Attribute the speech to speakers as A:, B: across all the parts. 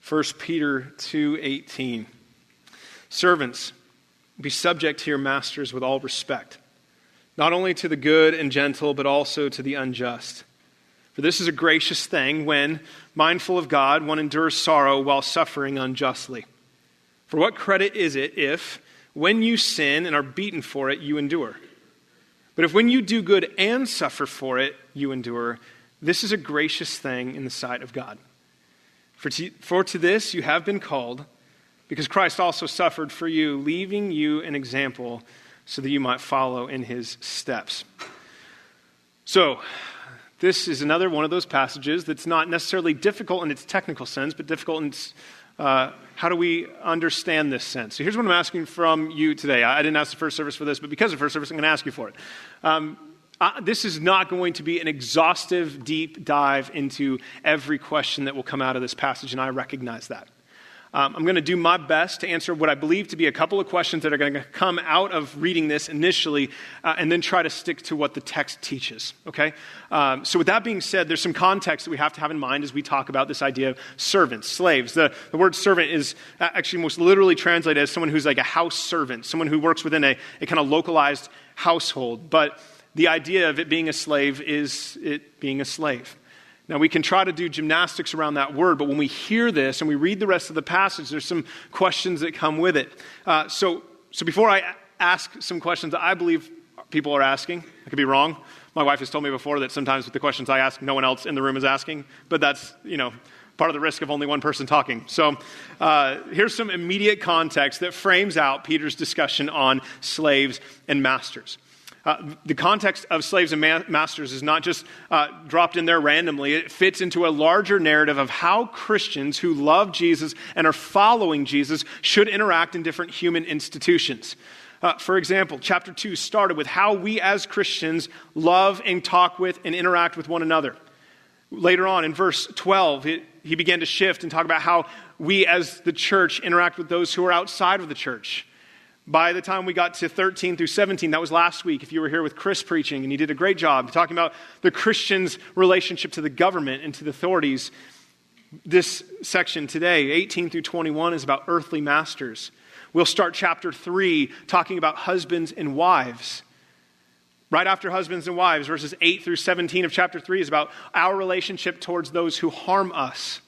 A: 1 Peter 2:18. Servants, be subject to your masters with all respect, not only to the good and gentle, but also to the unjust. For this is a gracious thing when, mindful of God, one endures sorrow while suffering unjustly. For what credit is it if, when you sin and are beaten for it, you endure? But if when you do good and suffer for it, you endure, this is a gracious thing in the sight of God. For to this you have been called, because Christ also suffered for you, leaving you an example so that you might follow in his steps. So, this is another one of those passages that's not necessarily difficult in its technical sense, but difficult in its, how do we understand this sense? So here's what I'm asking from you today. I didn't ask the first service for this, but because of first service, I'm going to ask you for it. This is not going to be an exhaustive, deep dive into every question that will come out of this passage, and I recognize that. I'm going to do my best to answer what I believe to be a couple of questions that are going to come out of reading this initially, and then try to stick to what the text teaches, okay? So with that being said, there's some context that we have to have in mind as we talk about this idea of servants, slaves. The word servant is actually most literally translated as someone who's like a house servant, someone who works within a kind of localized household. But the idea of it being a slave is it being a slave. Now, we can try to do gymnastics around that word, but when we hear this and we read the rest of the passage, there's some questions that come with it. So before I ask some questions that I believe people are asking, I could be wrong. My wife has told me before that sometimes with the questions I ask, no one else in the room is asking, but that's, part of the risk of only one person talking. So here's some immediate context that frames out Peter's discussion on slaves and masters. The context of slaves and masters is not just dropped in there randomly. It fits into a larger narrative of how Christians who love Jesus and are following Jesus should interact in different human institutions. For example, chapter 2 started with how we as Christians love and talk with and interact with one another. Later on in verse 12, he began to shift and talk about how we as the church interact with those who are outside of the church. By the time we got to 13 through 17, that was last week, if you were here with Chris preaching, and he did a great job talking about the Christian's relationship to the government and to the authorities. This section today, 18 through 21, is about earthly masters. We'll start chapter 3 talking about husbands and wives. Right after husbands and wives, verses 8 through 17 of chapter 3 is about our relationship towards those who harm us.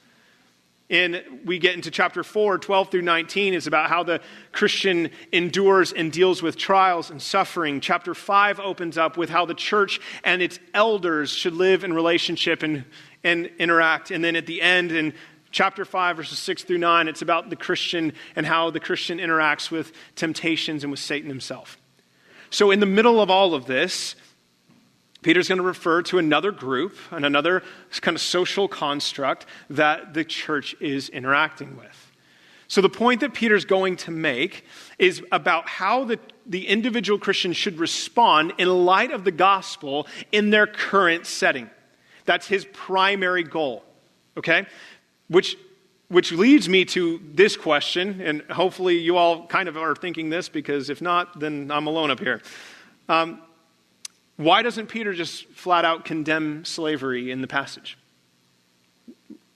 A: And we get into chapter 4, 12 through 19, is about how the Christian endures and deals with trials and suffering. Chapter 5 opens up with how the church and its elders should live in relationship and interact. And then at the end, in chapter 5, verses 6 through 9, it's about the Christian and how the Christian interacts with temptations and with Satan himself. So in the middle of all of this, Peter's going to refer to another group and another kind of social construct that the church is interacting with. So the point that Peter's going to make is about how the individual Christian should respond in light of the gospel in their current setting. That's his primary goal, okay? Which leads me to this question, and hopefully you all kind of are thinking this, because if not, then I'm alone up here. Why doesn't Peter just flat out condemn slavery in the passage?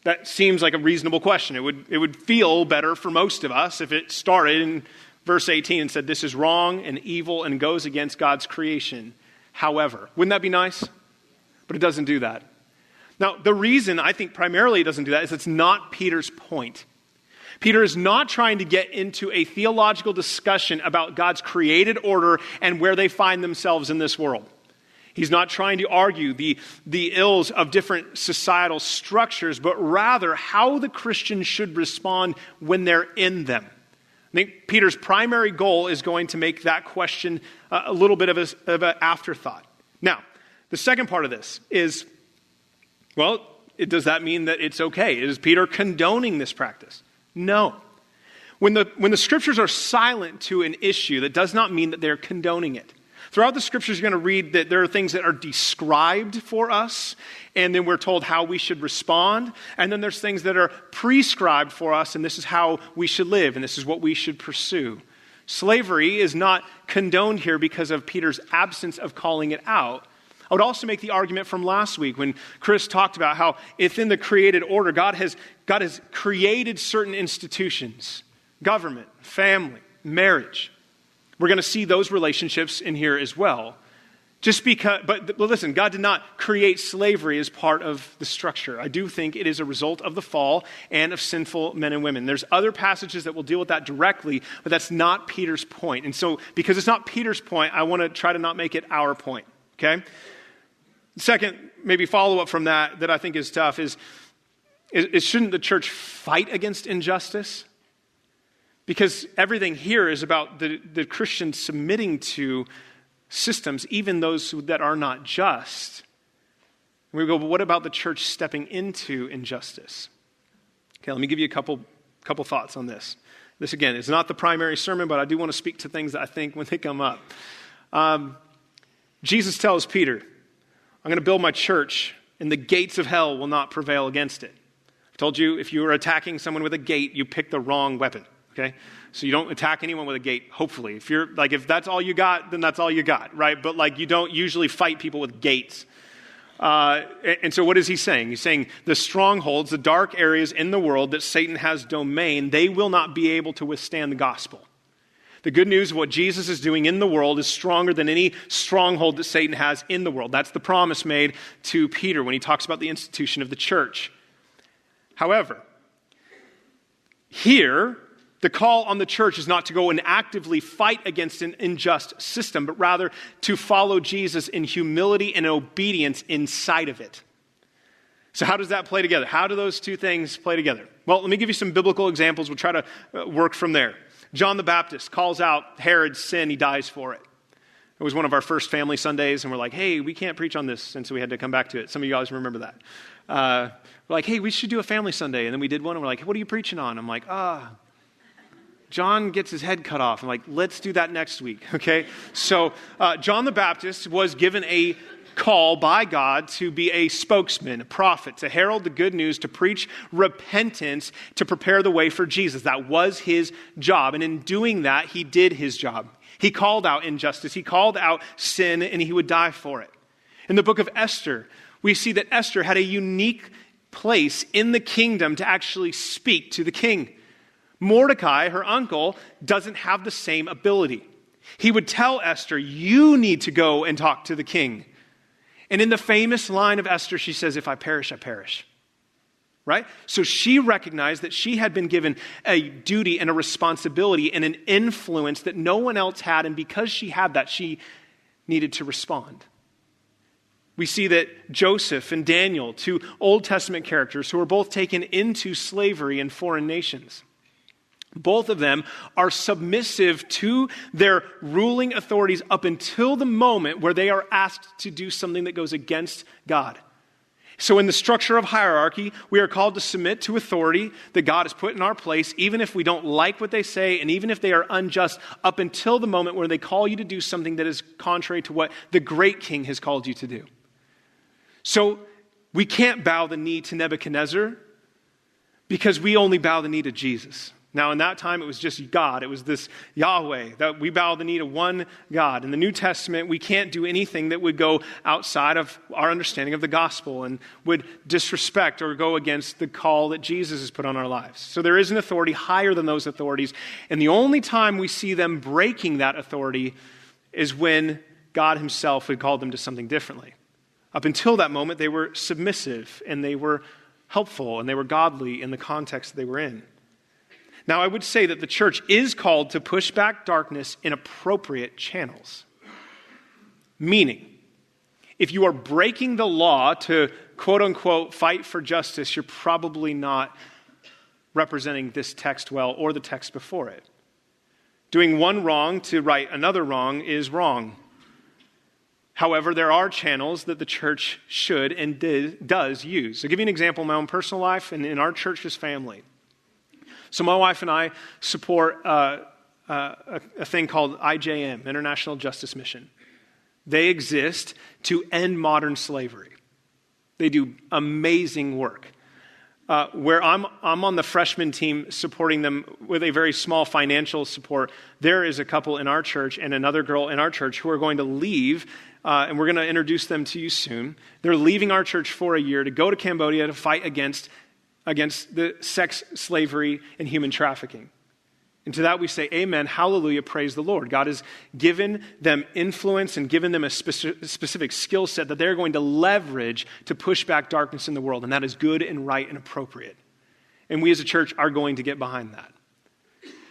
A: That seems like a reasonable question. It would feel better for most of us if it started in verse 18 and said, this is wrong and evil and goes against God's creation. However, wouldn't that be nice? But it doesn't do that. Now, the reason I think primarily it doesn't do that is it's not Peter's point. Peter is not trying to get into a theological discussion about God's created order and where they find themselves in this world. He's not trying to argue the ills of different societal structures, but rather how the Christian should respond when they're in them. I think Peter's primary goal is going to make that question a little bit of an afterthought. Now, the second part of this is, does that mean that it's okay? Is Peter condoning this practice? No. When the scriptures are silent to an issue, that does not mean that they're condoning it. Throughout the scriptures, you're going to read that there are things that are described for us, and then we're told how we should respond. And then there's things that are prescribed for us, and this is how we should live, and this is what we should pursue. Slavery is not condoned here because of Peter's absence of calling it out. I would also make the argument from last week when Chris talked about how within the created order, God has created certain institutions, government, family, marriage. We're going to see those relationships in here as well. But listen, God did not create slavery as part of the structure. I do think it is a result of the fall and of sinful men and women. There's other passages that will deal with that directly, but that's not Peter's point. And so, because it's not Peter's point, I want to try to not make it our point, okay? Second, maybe follow-up from that I think is tough is shouldn't the church fight against injustice? Because everything here is about the Christian submitting to systems, even those that are not just. And we go, but what about the church stepping into injustice? Okay, let me give you a couple thoughts on this. This, again, is not the primary sermon, but I do want to speak to things that I think when they come up. Jesus tells Peter, I'm going to build my church, and the gates of hell will not prevail against it. I told you, if you were attacking someone with a gate, you pick the wrong weapon. Okay, so you don't attack anyone with a gate, hopefully. If that's all you got, then that's all you got, right? But you don't usually fight people with gates. And so what is he saying? He's saying the strongholds, the dark areas in the world that Satan has domain, they will not be able to withstand the gospel. The good news of what Jesus is doing in the world is stronger than any stronghold that Satan has in the world. That's the promise made to Peter when he talks about the institution of the church. However, here, the call on the church is not to go and actively fight against an unjust system, but rather to follow Jesus in humility and obedience inside of it. So how does that play together? How do those two things play together? Well, let me give you some biblical examples. We'll try to work from there. John the Baptist calls out Herod's sin. He dies for it. It was one of our first family Sundays, and we're like, hey, we can't preach on this, and so we had to come back to it. Some of you guys remember that. We're like, hey, we should do a family Sunday, and then we did one, and we're like, what are you preaching on? I'm like, John gets his head cut off. I'm like, let's do that next week, okay? So John the Baptist was given a call by God to be a spokesman, a prophet, to herald the good news, to preach repentance, to prepare the way for Jesus. That was his job. And in doing that, he did his job. He called out injustice. He called out sin, and he would die for it. In the book of Esther, we see that Esther had a unique place in the kingdom to actually speak to the king. Mordecai, her uncle, doesn't have the same ability. He would tell Esther, you need to go and talk to the king. And in the famous line of Esther, she says, if I perish, I perish. Right? So she recognized that she had been given a duty and a responsibility and an influence that no one else had. And because she had that, she needed to respond. We see that Joseph and Daniel, two Old Testament characters who were both taken into slavery in foreign nations, both of them are submissive to their ruling authorities up until the moment where they are asked to do something that goes against God. So in the structure of hierarchy, we are called to submit to authority that God has put in our place, even if we don't like what they say, and even if they are unjust, up until the moment where they call you to do something that is contrary to what the great king has called you to do. So we can't bow the knee to Nebuchadnezzar because we only bow the knee to Jesus. Now, in that time, it was just God. It was this Yahweh, that we bow the knee to one God. In the New Testament, we can't do anything that would go outside of our understanding of the gospel and would disrespect or go against the call that Jesus has put on our lives. So there is an authority higher than those authorities. And the only time we see them breaking that authority is when God himself had called them to something differently. Up until that moment, they were submissive and they were helpful and they were godly in the context they were in. Now, I would say that the church is called to push back darkness in appropriate channels. Meaning, if you are breaking the law to, quote unquote, fight for justice, you're probably not representing this text well or the text before it. Doing one wrong to right another wrong is wrong. However, there are channels that the church should and does use. So I'll give you an example in my own personal life and in our church's family. So my wife and I support a thing called IJM, International Justice Mission. They exist to end modern slavery. They do amazing work. where I'm on the freshman team supporting them with a very small financial support. There is a couple in our church and another girl in our church who are going to leave, and we're going to introduce them to you soon. They're leaving our church for a year to go to Cambodia to fight against the sex slavery and human trafficking. And to that we say, amen, hallelujah, praise the Lord. God has given them influence and given them a specific skill set that they're going to leverage to push back darkness in the world. And that is good and right and appropriate. And we as a church are going to get behind that.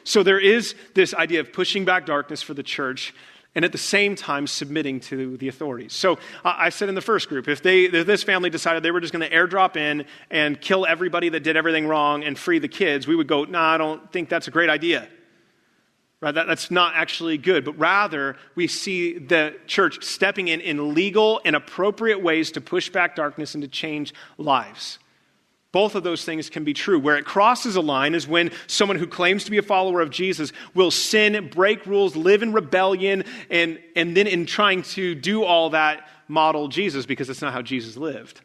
A: So there is this idea of pushing back darkness for the church and at the same time submitting to the authorities. So I said in the first group, if this family decided they were just going to airdrop in and kill everybody that did everything wrong and free the kids, we would go, I don't think that's a great idea. Right? That's not actually good. But rather, we see the church stepping in legal and appropriate ways to push back darkness and to change lives. Both of those things can be true. Where it crosses a line is when someone who claims to be a follower of Jesus will sin, break rules, live in rebellion, and then in trying to do all that, model Jesus, because it's not how Jesus lived.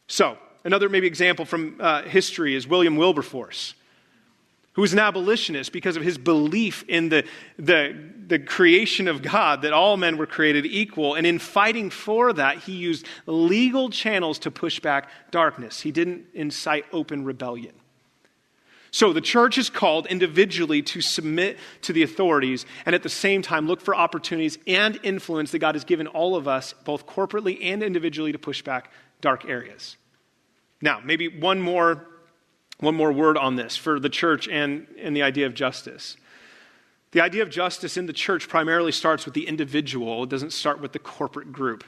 A: So, another maybe example from history is William Wilberforce, who was an abolitionist because of his belief in the creation of God, that all men were created equal. And in fighting for that, he used legal channels to push back darkness. He didn't incite open rebellion. So the church is called individually to submit to the authorities and at the same time look for opportunities and influence that God has given all of us, both corporately and individually, to push back dark areas. Now, maybe one more word on this for the church and the idea of justice. The idea of justice in the church primarily starts with the individual. It doesn't start with the corporate group.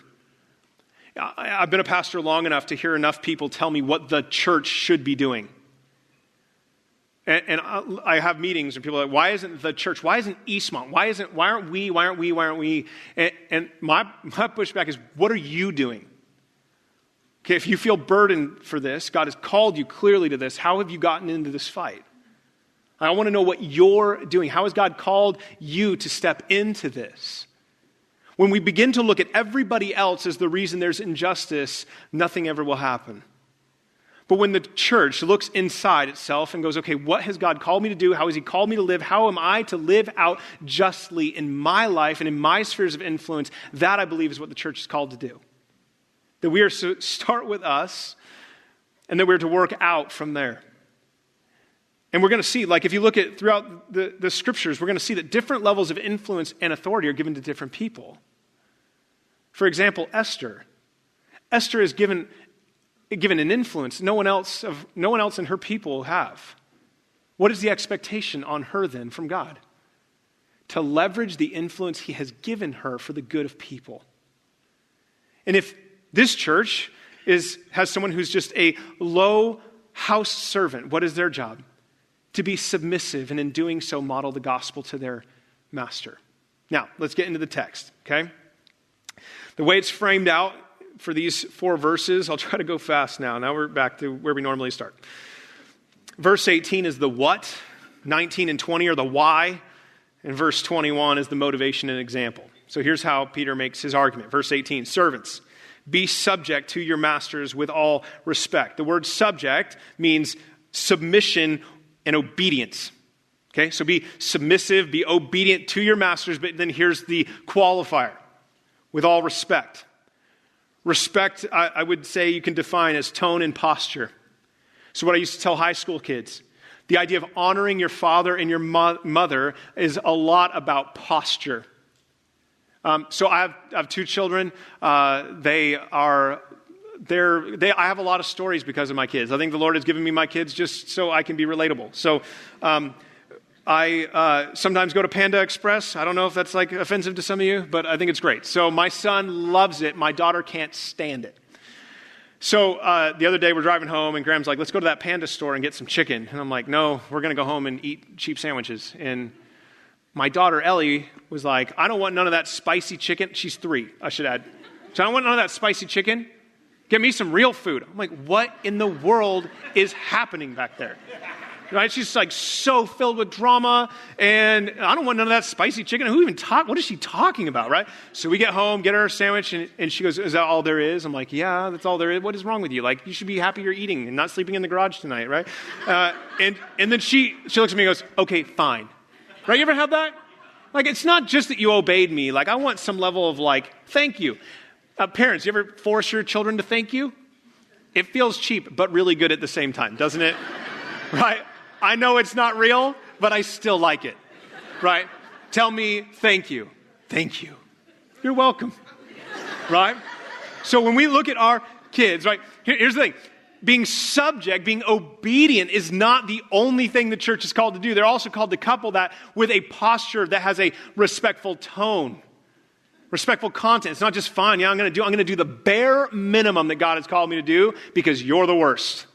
A: I've been a pastor long enough to hear enough people tell me what the church should be doing. And I have meetings and people are like, why isn't the church, why isn't Eastmont, why aren't we? And my pushback is, what are you doing? Okay, if you feel burdened for this, God has called you clearly to this, how have you gotten into this fight? I want to know what you're doing. How has God called you to step into this? When we begin to look at everybody else as the reason there's injustice, nothing ever will happen. But when the church looks inside itself and goes, okay, what has God called me to do? How has he called me to live? How am I to live out justly in my life and in my spheres of influence? That, I believe, is what the church is called to do. That we are to start with us, and that we're to work out from there. And we're going to see, like if you look at throughout the scriptures, we're going to see that different levels of influence and authority are given to different people. For example, Esther. Esther is given an influence no one else in her people have. What is the expectation on her then from God? To leverage the influence he has given her for the good of people. And if this church has someone who's just a low house servant, what is their job? To be submissive, and in doing so, model the gospel to their master. Now, let's get into the text, okay? The way it's framed out for these 4 verses, I'll try to go fast now. Now we're back to where we normally start. Verse 18 is the what, 19 and 20 are the why, and verse 21 is the motivation and example. So here's how Peter makes his argument. Verse 18, servants, be subject to your masters with all respect. The word subject means submission and obedience. Okay, so be submissive, be obedient to your masters, but then here's the qualifier, with all respect. Respect, I would say you can define as tone and posture. So what I used to tell high school kids, the idea of honoring your father and your mother is a lot about posture. So I have 2 children. I have a lot of stories because of my kids. I think the Lord has given me my kids just so I can be relatable. So I sometimes go to Panda Express. I don't know if that's like offensive to some of you, but I think it's great. So my son loves it. My daughter can't stand it. So the other day we're driving home and Graham's like, let's go to that Panda store and get some chicken. And I'm like, no, we're going to go home and eat cheap sandwiches. And my daughter, Ellie, was like, I don't want none of that spicy chicken. She's 3, I should add. So I don't want none of that spicy chicken. Get me some real food. I'm like, what in the world is happening back there? right? She's like so filled with drama, and I don't want none of that spicy chicken. What is she talking about, right? So we get home, get her a sandwich, and she goes, is that all there is? I'm like, yeah, that's all there is. What is wrong with you? Like, you should be happy you're eating and not sleeping in the garage tonight, right? And then she looks at me and goes, okay, fine. Right, you ever had that? Like, it's not just that you obeyed me. Like, I want some level of like, thank you. Parents, you ever force your children to thank you? It feels cheap, but really good at the same time, doesn't it? Right? I know it's not real, but I still like it. Right? Tell me thank you. Thank you. You're welcome. Right? So when we look at our kids, right, here's the thing. Being subject, being obedient is not the only thing the church is called to do. They're also called to couple that with a posture that has a respectful tone. Respectful content. It's not just fine. Yeah, I'm going to do the bare minimum that God has called me to do because you're the worst.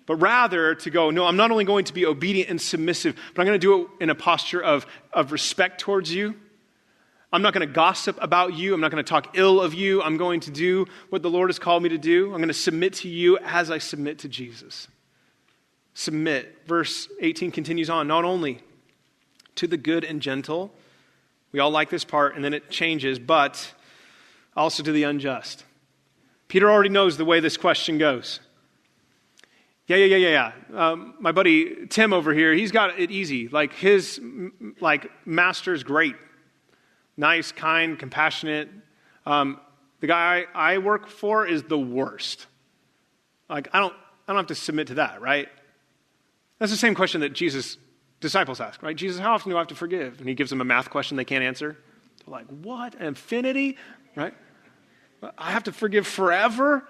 A: But rather to go, no, I'm not only going to be obedient and submissive, but I'm going to do it in a posture of respect towards you. I'm not going to gossip about you. I'm not going to talk ill of you. I'm going to do what the Lord has called me to do. I'm going to submit to you as I submit to Jesus. Submit. Verse 18 continues on. Not only to the good and gentle. We all like this part, and then it changes, but also to the unjust. Peter already knows the way this question goes. Yeah. My buddy Tim over here, he's got it easy. Like his master's great. Nice, kind, compassionate. The guy I work for is the worst. Like, I don't have to submit to that, right? That's the same question that Jesus' disciples ask, right? Jesus, how often do I have to forgive? And he gives them a math question they can't answer. They're like, what? Infinity? Right? I have to forgive forever?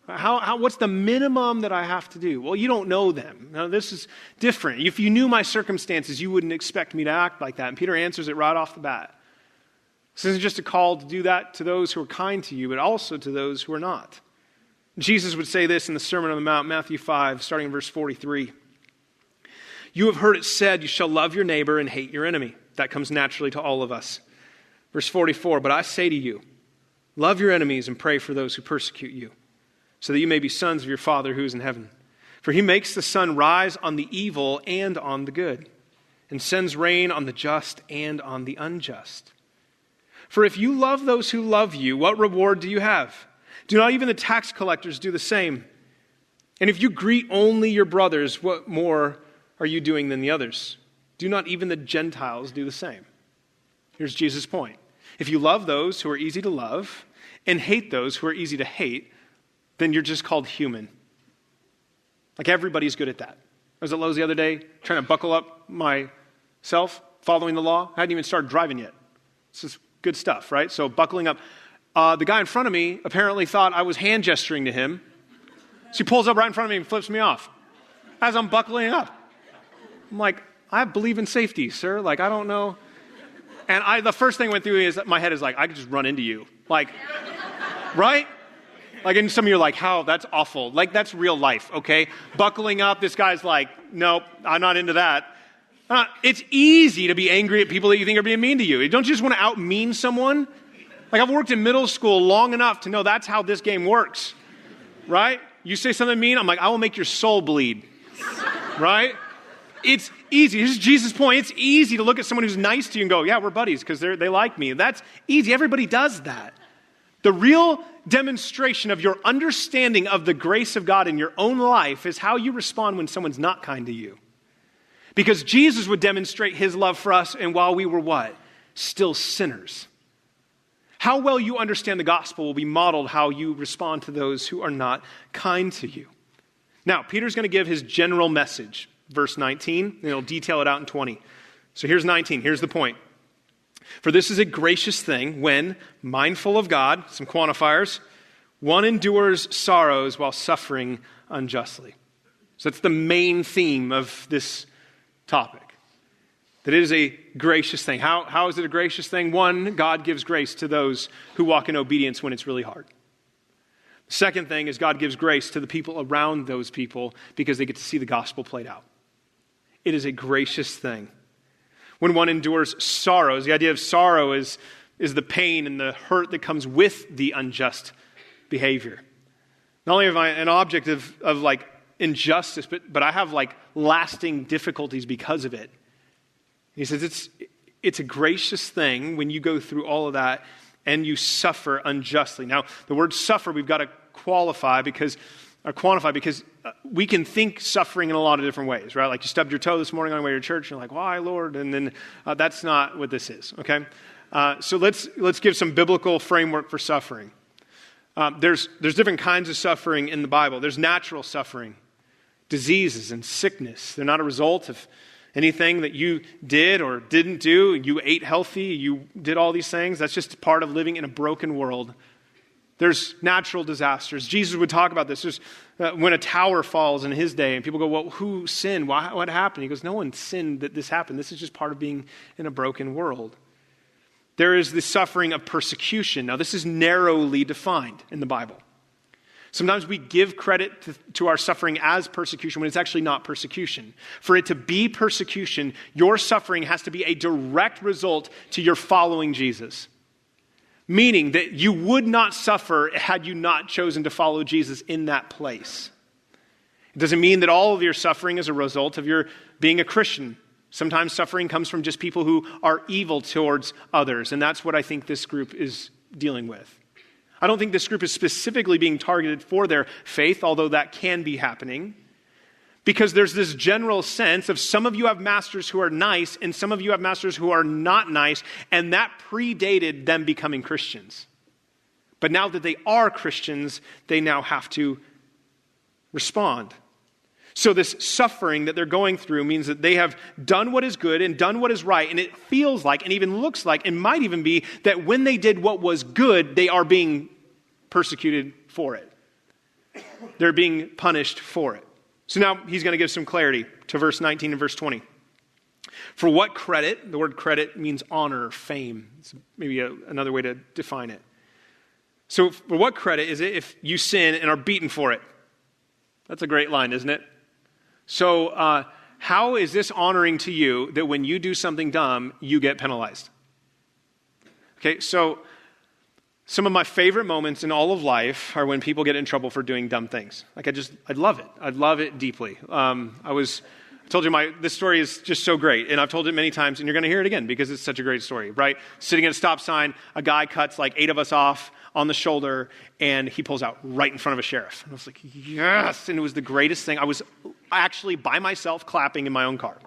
A: What's the minimum that I have to do? Well, you don't know them. Now, this is different. If you knew my circumstances, you wouldn't expect me to act like that. And Peter answers it right off the bat. This isn't just a call to do that to those who are kind to you, but also to those who are not. Jesus would say this in the Sermon on the Mount, Matthew 5, starting in verse 43. You have heard it said, you shall love your neighbor and hate your enemy. That comes naturally to all of us. Verse 44, but I say to you, love your enemies and pray for those who persecute you, so that you may be sons of your Father who is in heaven. For he makes the sun rise on the evil and on the good, and sends rain on the just and on the unjust. For if you love those who love you, what reward do you have? Do not even the tax collectors do the same? And if you greet only your brothers, what more are you doing than the others? Do not even the Gentiles do the same? Here's Jesus' point. If you love those who are easy to love and hate those who are easy to hate, then you're just called human. Like everybody's good at that. I was at Lowe's the other day trying to buckle up myself, following the law. I hadn't even started driving yet. This is good stuff, right? So buckling up. The guy in front of me apparently thought I was hand gesturing to him. So he pulls up right in front of me and flips me off as I'm buckling up. I'm like, I believe in safety, sir. Like, I don't know. And the first thing went through is my head is like, I could just run into you. Like, right? Like, and some of you are like, how? That's awful. Like, that's real life, okay? Buckling up, this guy's like, nope, I'm not into that. It's easy to be angry at people that you think are being mean to you. Don't you just want to out-mean someone? Like, I've worked in middle school long enough to know that's how this game works, right? You say something mean, I'm like, I will make your soul bleed, right? It's easy. Here's Jesus' point. It's easy to look at someone who's nice to you and go, yeah, we're buddies because they like me. That's easy. Everybody does that. The real demonstration of your understanding of the grace of God in your own life is how you respond when someone's not kind to you. Because Jesus would demonstrate his love for us, and while we were what? Still sinners. How well you understand the gospel will be modeled how you respond to those who are not kind to you. Now, Peter's going to give his general message. Verse 19, and he'll detail it out in 20. So here's 19. Here's the point. For this is a gracious thing when, mindful of God, some quantifiers, one endures sorrows while suffering unjustly. So that's the main theme of this topic. That it is a gracious thing. How is it a gracious thing? One, God gives grace to those who walk in obedience when it's really hard. The second thing is God gives grace to the people around those people because they get to see the gospel played out. It is a gracious thing. When one endures sorrows, the idea of sorrow is the pain and the hurt that comes with the unjust behavior. Not only am I an object of like injustice, but I have like lasting difficulties because of it. He says it's a gracious thing when you go through all of that and you suffer unjustly. Now, the word suffer we've got to quantify because we can think suffering in a lot of different ways, right? Like you stubbed your toe this morning on the way to church, and you're like, why, Lord? And then that's not what this is, okay? So let's give some biblical framework for suffering. There's different kinds of suffering in the Bible. There's natural suffering, diseases and sickness. They're not a result of anything that you did or didn't do. You ate healthy, you did all these things. That's just part of living in a broken world. There's natural disasters. Jesus would talk about this. There's when a tower falls in his day and people go, well, who sinned? What happened? He goes, no one sinned that this happened. This is just part of being in a broken world. There is the suffering of persecution. Now, this is narrowly defined in the Bible. Sometimes we give credit to our suffering as persecution when it's actually not persecution. For it to be persecution, your suffering has to be a direct result to your following Jesus. Meaning that you would not suffer had you not chosen to follow Jesus in that place. It doesn't mean that all of your suffering is a result of your being a Christian. Sometimes suffering comes from just people who are evil towards others, and that's what I think this group is dealing with. I don't think this group is specifically being targeted for their faith, although that can be happening, because there's this general sense of some of you have masters who are nice, and some of you have masters who are not nice, and that predated them becoming Christians. But now that they are Christians, they now have to respond. So this suffering that they're going through means that they have done what is good and done what is right, and it feels like and even looks like and might even be that when they did what was good, they are being persecuted for it. They're being punished for it. So now he's going to give some clarity to verse 19 and verse 20. For what credit, the word credit means honor, fame. It's maybe another way to define it. So for what credit is it if you sin and are beaten for it? That's a great line, isn't it? So how is this honoring to you that when you do something dumb, you get penalized? Okay, so some of my favorite moments in all of life are when people get in trouble for doing dumb things. Like I'd love it. I'd love it deeply. I told you this story is just so great, and I've told it many times, and you're going to hear it again because it's such a great story, right? Sitting at a stop sign, a guy cuts like 8 of us off on the shoulder, and he pulls out right in front of a sheriff. And I was like, yes! And it was the greatest thing. I was actually by myself clapping in my own car,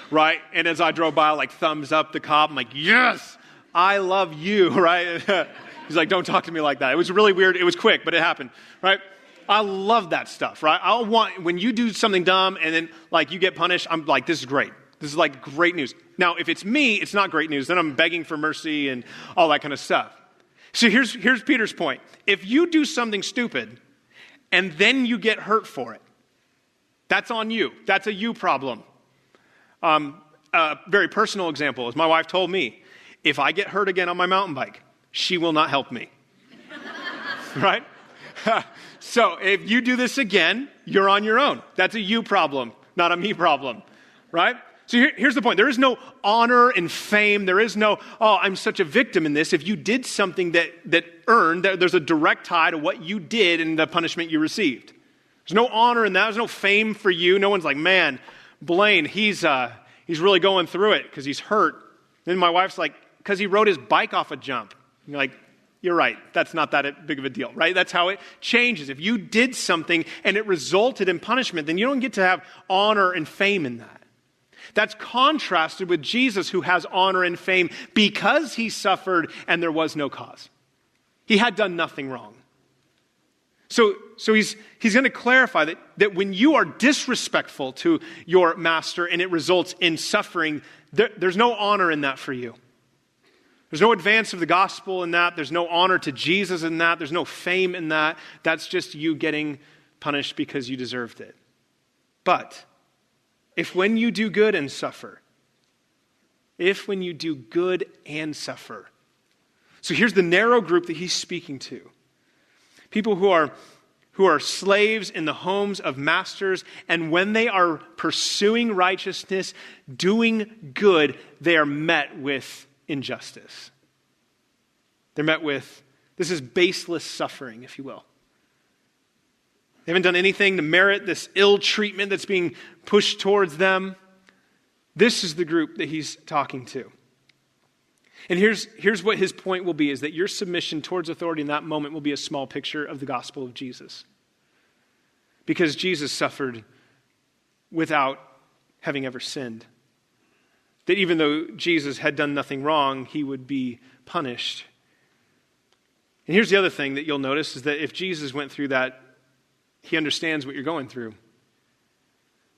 A: right? And as I drove by, I like thumbs up the cop. I'm like, yes! I love you, right? He's like, don't talk to me like that. It was really weird. It was quick, but it happened, right? I love that stuff, right? When you do something dumb and then like you get punished, I'm like, this is great. This is like great news. Now, if it's me, it's not great news. Then I'm begging for mercy and all that kind of stuff. So here's Peter's point. If you do something stupid and then you get hurt for it, that's on you. That's a you problem. A very personal example is my wife told me, if I get hurt again on my mountain bike, she will not help me. Right? So if you do this again, you're on your own. That's a you problem, not a me problem. Right? So here's the point. There is no honor and fame. There is no, I'm such a victim in this. If you did something that earned, there's a direct tie to what you did and the punishment you received. There's no honor in that. There's no fame for you. No one's like, man, Blaine, he's really going through it because he's hurt. Then my wife's like, because he rode his bike off a jump. And you're like, you're right. That's not that big of a deal, right? That's how it changes. If you did something and it resulted in punishment, then you don't get to have honor and fame in that. That's contrasted with Jesus, who has honor and fame because he suffered and there was no cause. He had done nothing wrong. So he's going to clarify that when you are disrespectful to your master and it results in suffering, there's no honor in that for you. There's no advance of the gospel in that. There's no honor to Jesus in that. There's no fame in that. That's just you getting punished because you deserved it. But if when you do good and suffer, so here's the narrow group that he's speaking to. People who are slaves in the homes of masters, and when they are pursuing righteousness, doing good, they are met with injustice. They're met with, this is baseless suffering, if you will. They haven't done anything to merit this ill treatment that's being pushed towards them. This is the group that he's talking to. And here's what his point will be, is that your submission towards authority in that moment will be a small picture of the gospel of Jesus. Because Jesus suffered without having ever sinned. That even though Jesus had done nothing wrong, he would be punished. And here's the other thing that you'll notice, is that if Jesus went through that, he understands what you're going through.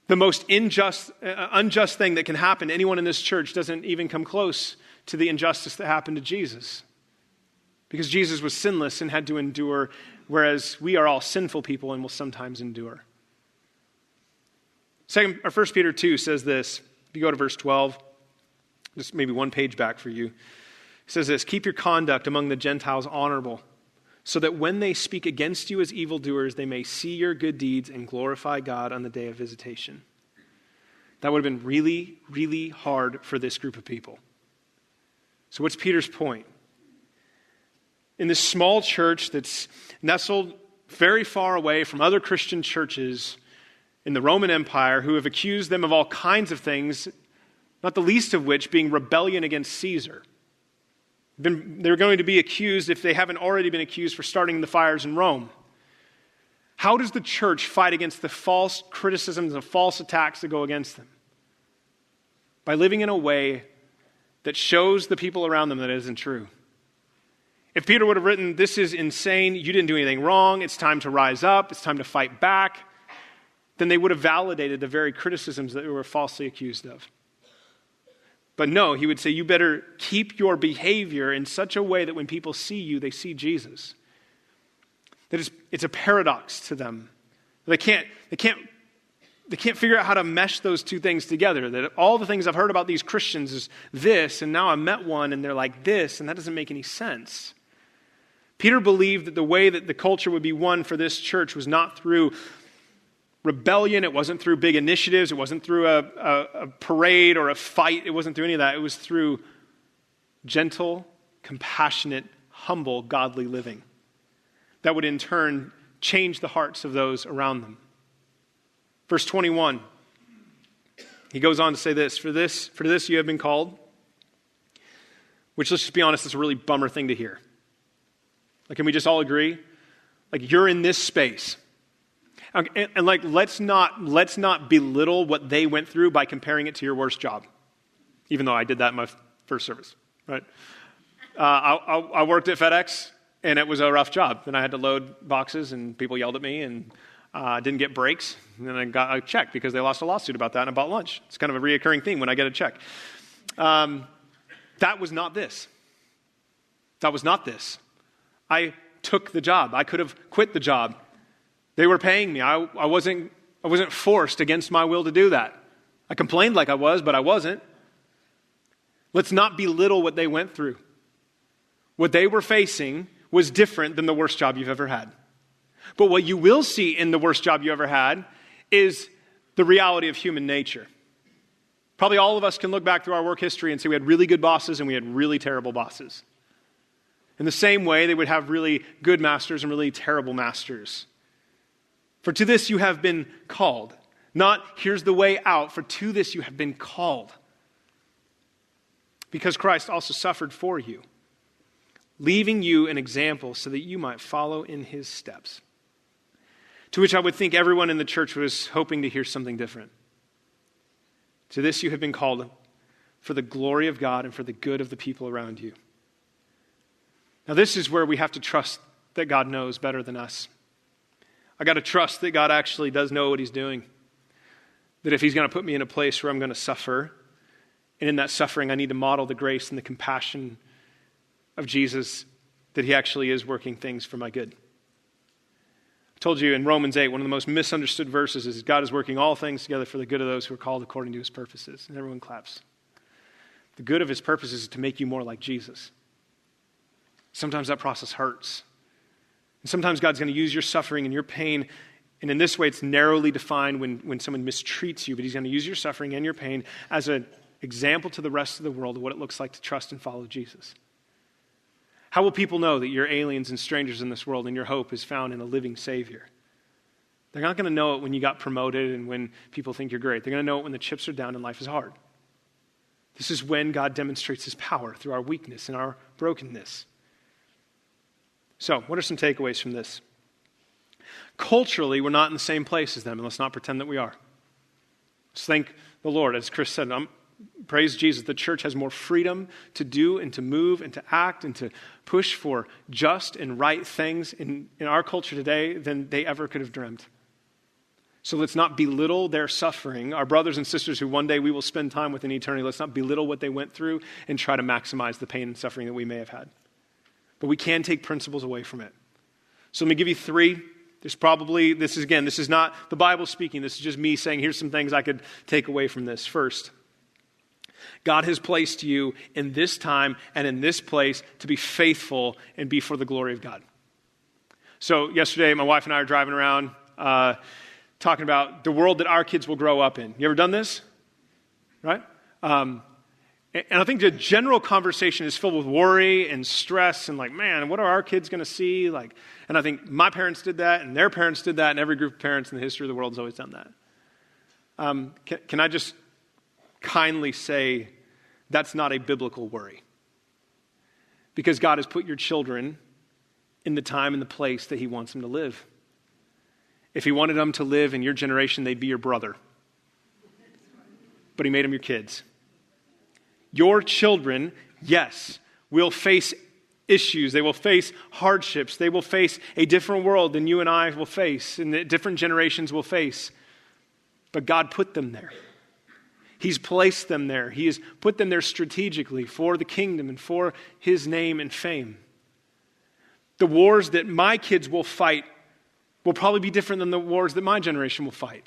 A: The most unjust thing that can happen to anyone in this church doesn't even come close to the injustice that happened to Jesus. Because Jesus was sinless and had to endure, whereas we are all sinful people and will sometimes endure. 1 Peter 2 says this. If you go to verse 12, just maybe one page back for you. It says this: keep your conduct among the Gentiles honorable, so that when they speak against you as evildoers, they may see your good deeds and glorify God on the day of visitation. That would have been really, really hard for this group of people. So what's Peter's point? In this small church that's nestled very far away from other Christian churches in the Roman Empire, who have accused them of all kinds of things, not the least of which being rebellion against Caesar. They're going to be accused, if they haven't already been accused, for starting the fires in Rome. How does the church fight against the false criticisms and false attacks that go against them? By living in a way that shows the people around them that it isn't true. If Peter would have written, this is insane, you didn't do anything wrong, it's time to rise up, it's time to fight back, then they would have validated the very criticisms that they were falsely accused of. But no, he would say, you better keep your behavior in such a way that when people see you, they see Jesus. That it's a paradox to them. They can't figure out how to mesh those two things together. That all the things I've heard about these Christians is this, and now I met one and they're like this, and that doesn't make any sense. Peter believed that the way that the culture would be won for this church was not through rebellion, it wasn't through big initiatives, it wasn't through a parade or a fight, it wasn't through any of that. It was through gentle, compassionate, humble, godly living that would in turn change the hearts of those around them. Verse 21, he goes on to say this, for this you have been called, which, let's just be honest, is a really bummer thing to hear. Like, can we just all agree? Like, you're in this space. And like, let's not belittle what they went through by comparing it to your worst job, even though I did that in my first service, right? I worked at FedEx, and it was a rough job. And I had to load boxes, and people yelled at me, and didn't get breaks. And then I got a check because they lost a lawsuit about that, and I bought lunch. It's kind of a reoccurring theme when I get a check. That was not this. That was not this. I took the job. I could have quit the job. They were paying me. I wasn't forced against my will to do that. I complained like I was, but I wasn't. Let's not belittle what they went through. What they were facing was different than the worst job you've ever had. But what you will see in the worst job you ever had is the reality of human nature. Probably all of us can look back through our work history and say we had really good bosses and we had really terrible bosses. In the same way, they would have really good masters and really terrible masters. For to this you have been called. Not, here's the way out. For to this you have been called. Because Christ also suffered for you, leaving you an example so that you might follow in his steps. To which I would think everyone in the church was hoping to hear something different. To this you have been called for the glory of God and for the good of the people around you. Now this is where we have to trust that God knows better than us. I got to trust that God actually does know what he's doing. That if he's going to put me in a place where I'm going to suffer, and in that suffering I need to model the grace and the compassion of Jesus, that he actually is working things for my good. I told you in Romans 8, one of the most misunderstood verses is God is working all things together for the good of those who are called according to his purposes. And everyone claps. The good of his purposes is to make you more like Jesus. Sometimes that process hurts. And sometimes God's going to use your suffering and your pain, and in this way it's narrowly defined when someone mistreats you, but he's going to use your suffering and your pain as an example to the rest of the world of what it looks like to trust and follow Jesus. How will people know that you're aliens and strangers in this world and your hope is found in a living Savior? They're not going to know it when you got promoted and when people think you're great. They're going to know it when the chips are down and life is hard. This is when God demonstrates his power through our weakness and our brokenness. So, what are some takeaways from this? Culturally, we're not in the same place as them, and let's not pretend that we are. Let's thank the Lord. As Chris said, praise Jesus. The church has more freedom to do and to move and to act and to push for just and right things in our culture today than they ever could have dreamt. So let's not belittle their suffering. Our brothers and sisters who one day we will spend time with in eternity, let's not belittle what they went through and try to maximize the pain and suffering that we may have had. But we can take principles away from it. So let me give you three. This is not the Bible speaking. This is just me saying, here's some things I could take away from this. First, God has placed you in this time and in this place to be faithful and be for the glory of God. So yesterday, my wife and I are driving around talking about the world that our kids will grow up in. You ever done this? Right? And I think the general conversation is filled with worry and stress and like, man, what are our kids going to see? And I think my parents did that and their parents did that and every group of parents in the history of the world has always done that. Can I just kindly say that's not a biblical worry? Because God has put your children in the time and the place that he wants them to live. If he wanted them to live in your generation, they'd be your brother. But he made them your kids. Your children, yes, will face issues. They will face hardships. They will face a different world than you and I will face and that different generations will face. But God put them there. He's placed them there. He has put them there strategically for the kingdom and for his name and fame. The wars that my kids will fight will probably be different than the wars that my generation will fight.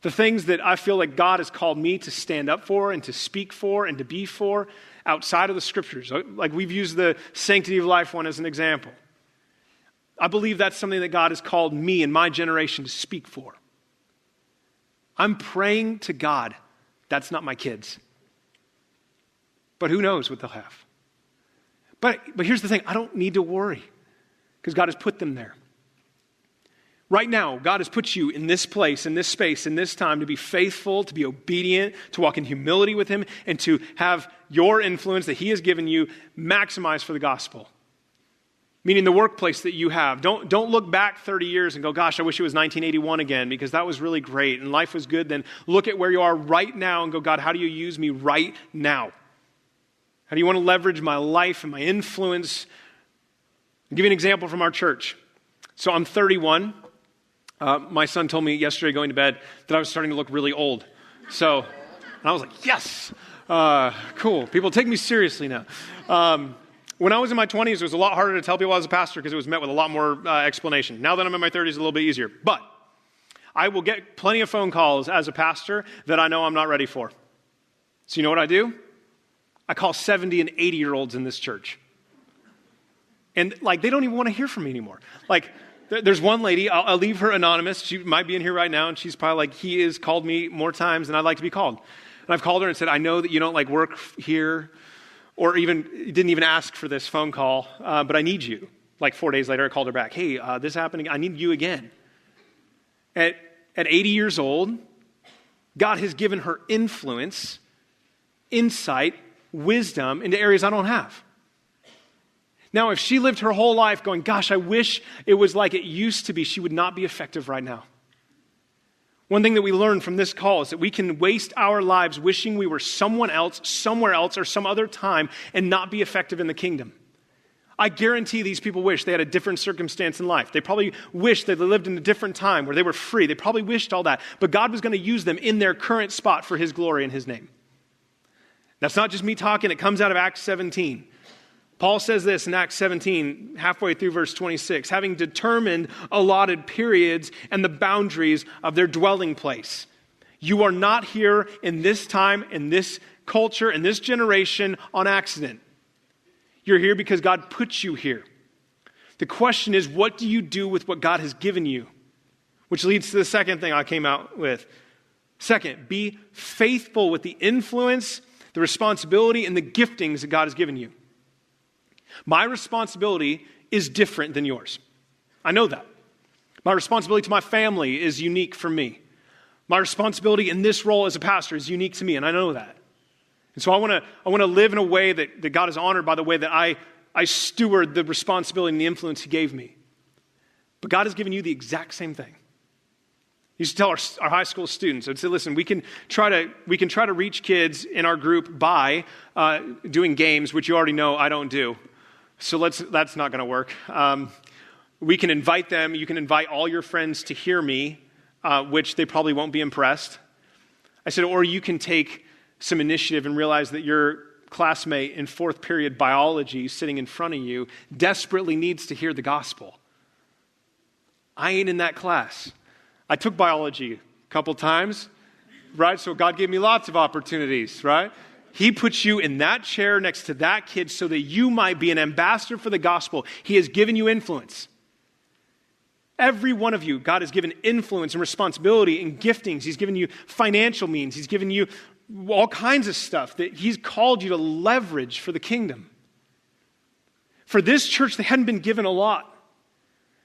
A: The things that I feel like God has called me to stand up for and to speak for and to be for outside of the scriptures. Like we've used the sanctity of life one as an example. I believe that's something that God has called me and my generation to speak for. I'm praying to God. That's not my kids. But who knows what they'll have. But here's the thing. I don't need to worry because God has put them there. Right now, God has put you in this place, in this space, in this time to be faithful, to be obedient, to walk in humility with him, and to have your influence that he has given you maximized for the gospel. Meaning the workplace that you have. Don't look back 30 years and go, gosh, I wish it was 1981 again because that was really great and life was good. Then look at where you are right now and go, God, how do you use me right now? How do you want to leverage my life and my influence? I'll give you an example from our church. So I'm 31. My son told me yesterday going to bed that I was starting to look really old. And I was like, yes, cool. People take me seriously now. When I was in my 20s, it was a lot harder to tell people I was a pastor because it was met with a lot more explanation. Now that I'm in my 30s, it's a little bit easier. But I will get plenty of phone calls as a pastor that I know I'm not ready for. So you know what I do? I call 70 and 80-year-olds in this church. And they don't even want to hear from me anymore. There's one lady, I'll leave her anonymous. She might be in here right now, and she's probably like, he has called me more times than I'd like to be called. And I've called her and said, I know that you don't work here, or didn't even ask for this phone call, but I need you. 4 days later, I called her back. Hey, this happened. I need you again. At 80 years old, God has given her influence, insight, wisdom into areas I don't have. Now, if she lived her whole life going, gosh, I wish it was like it used to be, she would not be effective right now. One thing that we learned from this call is that we can waste our lives wishing we were someone else, somewhere else, or some other time and not be effective in the kingdom. I guarantee these people wish they had a different circumstance in life. They probably wish that they lived in a different time where they were free. They probably wished all that. But God was going to use them in their current spot for his glory and his name. That's not just me talking. It comes out of Acts 17. Paul says this in Acts 17, halfway through verse 26, having determined allotted periods and the boundaries of their dwelling place. You are not here in this time, in this culture, in this generation on accident. You're here because God put you here. The question is, what do you do with what God has given you? Which leads to the second thing I came out with. Second, be faithful with the influence, the responsibility, and the giftings that God has given you. My responsibility is different than yours. I know that. My responsibility to my family is unique for me. My responsibility in this role as a pastor is unique to me, and I know that. And so I want to live in a way that God is honored by the way that I steward the responsibility and the influence he gave me. But God has given you the exact same thing. He used to tell our high school students, I'd say, listen, we can try to reach kids in our group by doing games, which you already know I don't do. So that's not going to work. We can invite them. You can invite all your friends to hear me, which they probably won't be impressed. I said, or you can take some initiative and realize that your classmate in fourth period biology sitting in front of you desperately needs to hear the gospel. I ain't in that class. I took biology a couple times, right? So God gave me lots of opportunities, right? He puts you in that chair next to that kid so that you might be an ambassador for the gospel. He has given you influence. Every one of you, God has given influence and responsibility and giftings. He's given you financial means. He's given you all kinds of stuff that he's called you to leverage for the kingdom. For this church, they hadn't been given a lot.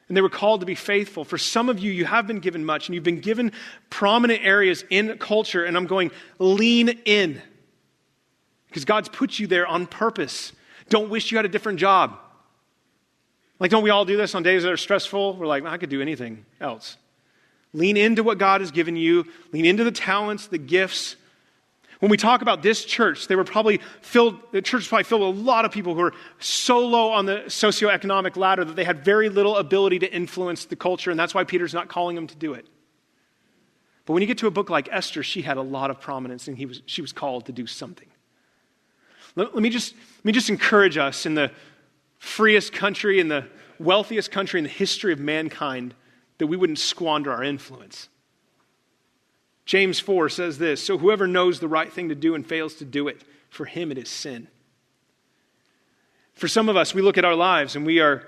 A: And they were called to be faithful. For some of you, you have been given much, and you've been given prominent areas in culture, and I'm going, lean in. Because God's put you there on purpose. Don't wish you had a different job. Like, don't we all do this on days that are stressful? We're like, I could do anything else. Lean into what God has given you. Lean into the talents, the gifts. When we talk about this church, the church was probably filled with a lot of people who were so low on the socioeconomic ladder that they had very little ability to influence the culture, and that's why Peter's not calling them to do it. But when you get to a book like Esther, she had a lot of prominence, and she was called to do something. Let me just encourage us in the freest country, in the wealthiest country in the history of mankind, that we wouldn't squander our influence. James 4 says this, so whoever knows the right thing to do and fails to do it, for him it is sin. For some of us, we look at our lives and we're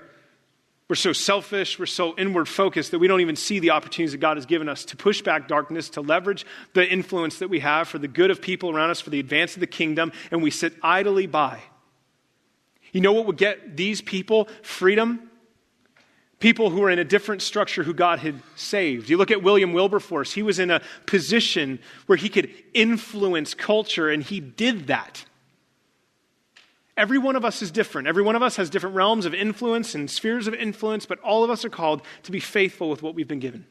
A: so selfish, we're so inward focused that we don't even see the opportunities that God has given us to push back darkness, to leverage the influence that we have for the good of people around us, for the advance of the kingdom, and we sit idly by. You know what would get these people freedom? People who were in a different structure who God had saved. You look at William Wilberforce. He was in a position where he could influence culture, and he did that. Every one of us is different. Every one of us has different realms of influence and spheres of influence, but all of us are called to be faithful with what we've been given.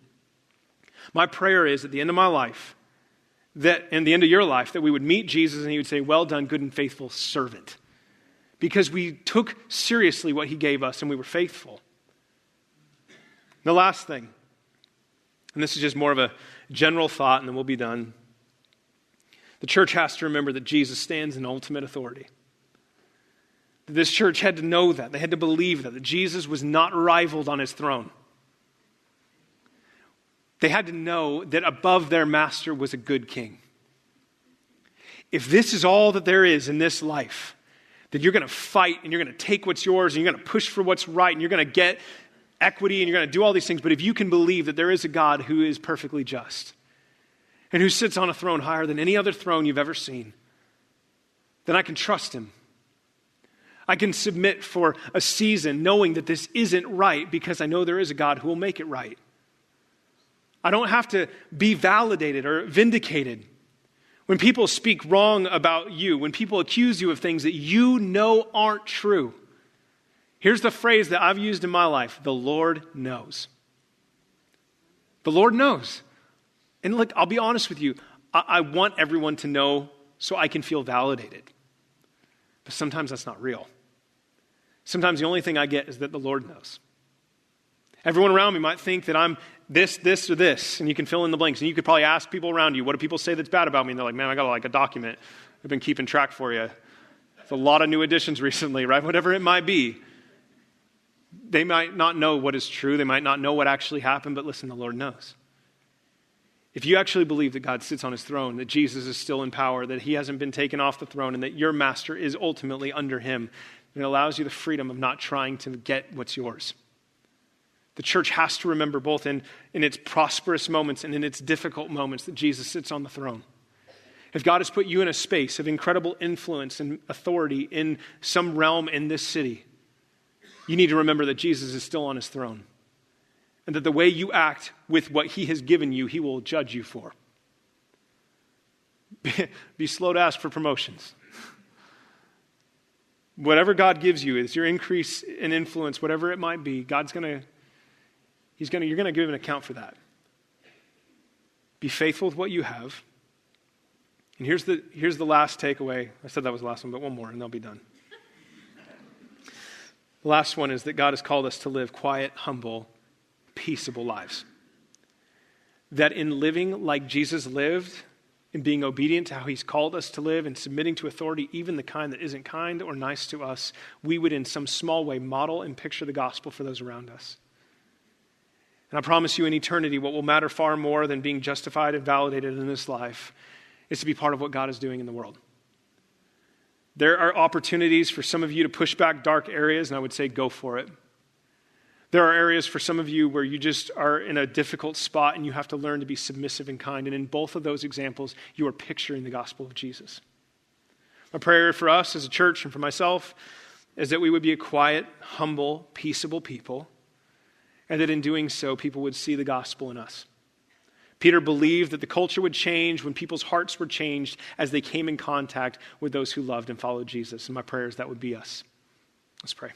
A: My prayer is at the end of my life, that in the end of your life, that we would meet Jesus and he would say, well done, good and faithful servant. Because we took seriously what he gave us and we were faithful. The last thing, and this is just more of a general thought and then we'll be done. The church has to remember that Jesus stands in ultimate authority. This church had to know that. They had to believe that Jesus was not rivaled on his throne. They had to know that above their master was a good king. If this is all that there is in this life, that you're going to fight and you're going to take what's yours and you're going to push for what's right and you're going to get equity and you're going to do all these things, but if you can believe that there is a God who is perfectly just and who sits on a throne higher than any other throne you've ever seen, then I can trust him. I can submit for a season knowing that this isn't right because I know there is a God who will make it right. I don't have to be validated or vindicated. When people speak wrong about you, when people accuse you of things that you know aren't true, here's the phrase that I've used in my life: the Lord knows. The Lord knows. And look, I'll be honest with you. I want everyone to know so I can feel validated. But sometimes that's not real. Sometimes the only thing I get is that the Lord knows. Everyone around me might think that I'm this, or this, and you can fill in the blanks. And you could probably ask people around you, what do people say that's bad about me? And they're like, man, I got like a document. I've been keeping track for you. It's a lot of new additions recently, right? Whatever it might be. They might not know what is true. They might not know what actually happened, but listen, the Lord knows. If you actually believe that God sits on his throne, that Jesus is still in power, that he hasn't been taken off the throne, and that your master is ultimately under him, it allows you the freedom of not trying to get what's yours. The church has to remember both in its prosperous moments and in its difficult moments that Jesus sits on the throne. If God has put you in a space of incredible influence and authority in some realm in this city, you need to remember that Jesus is still on his throne. and that the way you act with what he has given you, he will judge you for. Be slow to ask for promotions. Whatever God gives you, is your increase in influence, whatever it might be, you're going to give an account for that. Be faithful with what you have. And here's the last takeaway. I said that was the last one, but one more and they'll be done. The last one is that God has called us to live quiet, humble, peaceable lives. That in living like Jesus lived, in being obedient to how he's called us to live and submitting to authority, even the kind that isn't kind or nice to us, we would in some small way model and picture the gospel for those around us. And I promise you in eternity, what will matter far more than being justified and validated in this life is to be part of what God is doing in the world. There are opportunities for some of you to push back dark areas, and I would say go for it. There are areas for some of you where you just are in a difficult spot and you have to learn to be submissive and kind. And in both of those examples, you are picturing the gospel of Jesus. My prayer for us as a church and for myself is that we would be a quiet, humble, peaceable people, and that in doing so, people would see the gospel in us. Peter believed that the culture would change when people's hearts were changed as they came in contact with those who loved and followed Jesus. And my prayer is that would be us. Let's pray.